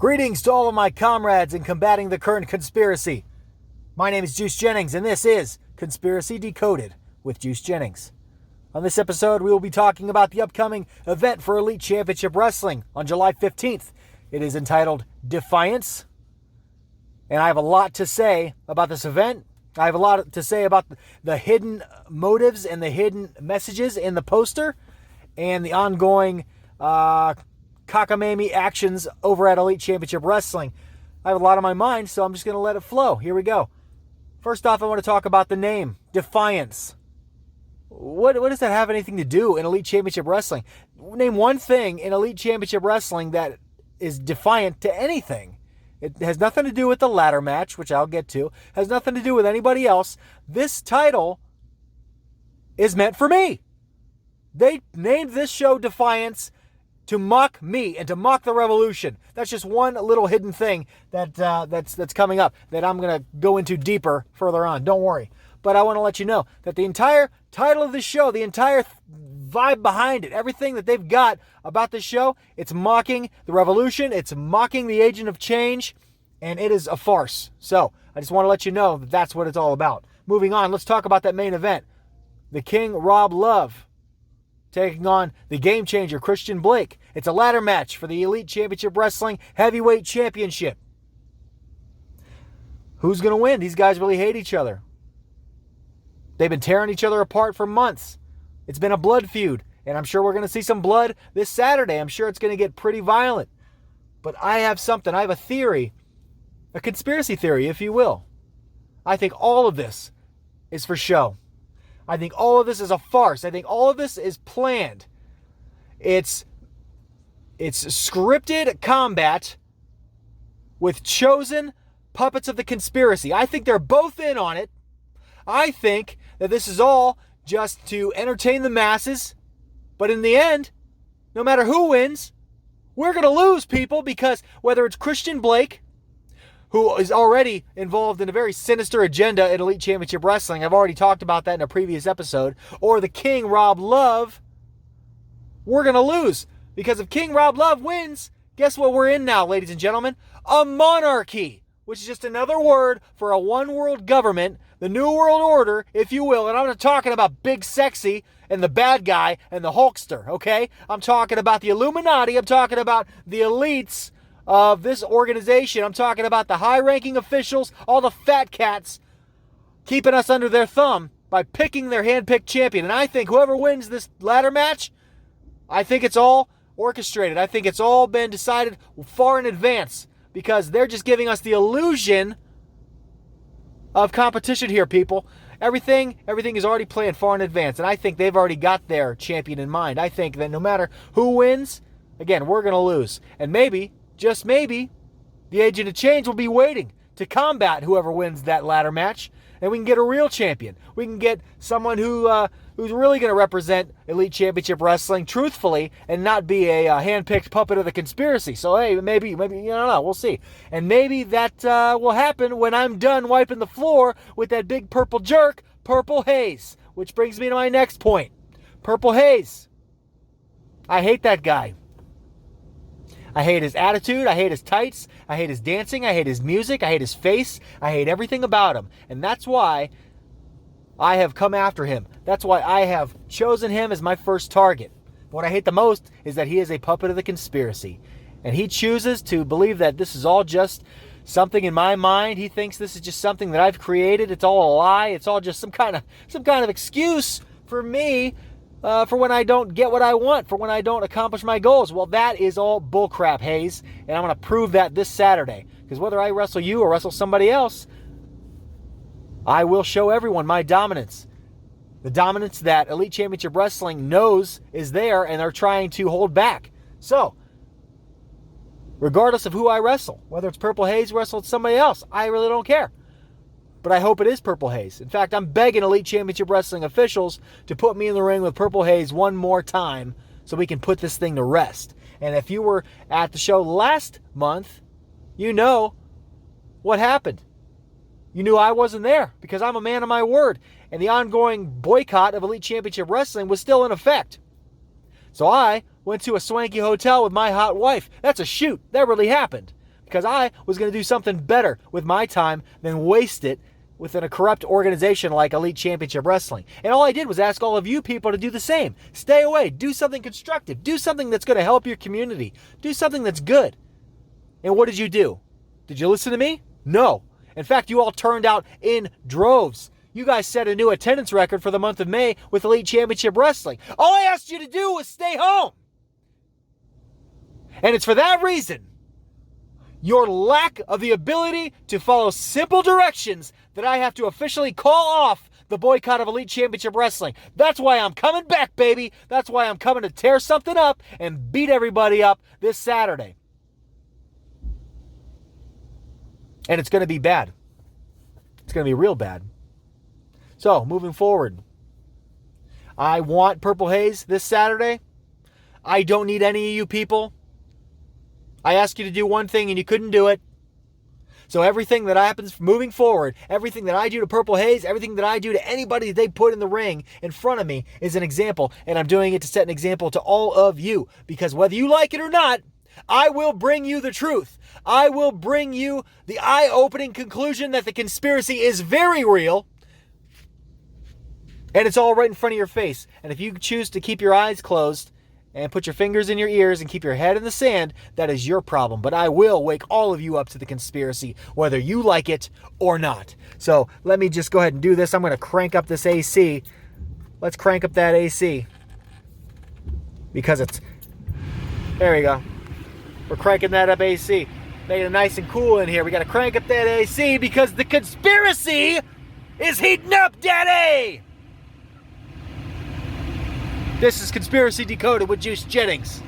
Greetings to all of my comrades in combating the current conspiracy. My name is Juice Jennings, and this is Conspiracy Decoded with Juice Jennings. On this episode, we will be talking about the upcoming event for Elite Championship Wrestling on July 15th. It is entitled Defiance, and I have a lot to say about this event. I have a lot to say about the hidden motives and the hidden messages in the poster and the ongoing cockamamie actions over at Elite Championship Wrestling. I have a lot on my mind, so I'm just going to let it flow. Here we go. First off, I want to talk about the name, Defiance. What does that have anything to do in Elite Championship Wrestling? Name one thing in Elite Championship Wrestling that is defiant to anything. It has nothing to do with the ladder match, which I'll get to. Has nothing to do with anybody else. This title is meant for me. They named this show Defiance to mock me and to mock the revolution. That's just one little hidden thing that's coming up that I'm going to go into deeper further on. Don't worry. But I want to let you know that the entire title of the show, the entire vibe behind it, everything that they've got about this show, it's mocking the revolution, it's mocking the agent of change, and it is a farce. So I just want to let you know that that's what it's all about. Moving on, let's talk about that main event. The King, Rob Love, taking on the game changer, Christian Blake. It's a ladder match for the Elite Championship Wrestling Heavyweight Championship. Who's going to win? These guys really hate each other. They've been tearing each other apart for months. It's been a blood feud, and I'm sure we're going to see some blood this Saturday. I'm sure it's going to get pretty violent. But I have something. I have a theory, a conspiracy theory, if you will. I think all of this is for show. I think all of this is a farce. I think all of this is planned. It's scripted combat with chosen puppets of the conspiracy. I think they're both in on it. I think that this is all just to entertain the masses. But in the end, no matter who wins, we're going to lose, people, because whether it's Christian Blake, who is already involved in a very sinister agenda in Elite Championship Wrestling, I've already talked about that in a previous episode, or the King, Rob Love, we're going to lose. Because if King Rob Love wins, guess what we're in now, ladies and gentlemen? A monarchy, which is just another word for a one-world government, the New World Order, if you will. And I'm not talking about Big Sexy and the bad guy and the Hulkster, okay? I'm talking about the Illuminati. I'm talking about the elites of this organization. I'm talking about the high-ranking officials, all the fat cats keeping us under their thumb by picking their hand-picked champion. And I think whoever wins this ladder match, I think it's all orchestrated. I think it's all been decided far in advance because they're just giving us the illusion of competition here, people. Everything is already planned far in advance, and I think they've already got their champion in mind. I think that no matter who wins, again, we're going to lose. And maybe, just maybe, the agent of change will be waiting to combat whoever wins that ladder match, and we can get a real champion. We can get someone who's really going to represent Elite Championship Wrestling truthfully and not be a hand-picked puppet of the conspiracy. So, hey, maybe, you don't know. We'll see. And maybe that will happen when I'm done wiping the floor with that big purple jerk, Purple Haze, which brings me to my next point. Purple Haze. I hate that guy. I hate his attitude, I hate his tights, I hate his dancing, I hate his music, I hate his face, I hate everything about him. And that's why I have come after him. That's why I have chosen him as my first target. What I hate the most is that he is a puppet of the conspiracy. And he chooses to believe that this is all just something in my mind. He thinks this is just something that I've created. It's all a lie. It's all just some kind of excuse for me for when I don't get what I want, for when I don't accomplish my goals. Well, that is all bullcrap, Hayes, and I'm going to prove that this Saturday. Because whether I wrestle you or wrestle somebody else, I will show everyone my dominance. The dominance that Elite Championship Wrestling knows is there, and they're trying to hold back. So, regardless of who I wrestle, whether it's Purple Haze wrestled somebody else, I really don't care. But I hope it is Purple Haze. In fact, I'm begging Elite Championship Wrestling officials to put me in the ring with Purple Haze one more time so we can put this thing to rest. And if you were at the show last month, you know what happened. You knew I wasn't there because I'm a man of my word. And the ongoing boycott of Elite Championship Wrestling was still in effect. So I went to a swanky hotel with my hot wife. That's a shoot. That really happened. because I was going to do something better with my time than waste it within a corrupt organization like Elite Championship Wrestling. And all I did was ask all of you people to do the same. Stay away. Do something constructive. Do something that's going to help your community. Do something that's good. And what did you do? Did you listen to me? No. In fact, you all turned out in droves. You guys set a new attendance record for the month of May with Elite Championship Wrestling. All I asked you to do was stay home. And it's for that reason, your lack of the ability to follow simple directions, that I have to officially call off the boycott of Elite Championship Wrestling. That's why I'm coming back, baby. That's why I'm coming to tear something up and beat everybody up this Saturday. And it's going to be bad. It's going to be real bad. So, moving forward, I want Purple Haze this Saturday. I don't need any of you people. I asked you to do one thing and you couldn't do it. So everything that happens moving forward, everything that I do to Purple Haze, everything that I do to anybody that they put in the ring in front of me is an example. And I'm doing it to set an example to all of you. Because whether you like it or not, I will bring you the truth. I will bring you the eye-opening conclusion that the conspiracy is very real. And it's all right in front of your face. And if you choose to keep your eyes closed and put your fingers in your ears and keep your head in the sand, that is your problem. But I will wake all of you up to the conspiracy, whether you like it or not. So let me just go ahead and do this. I'm going to crank up this AC. Let's crank up that AC. Because it's... There we go. We're cranking that up AC. Making it nice and cool in here. We got to crank up that AC because the conspiracy is heating up, Daddy! This is Conspiracy Decoded with Juice Jennings.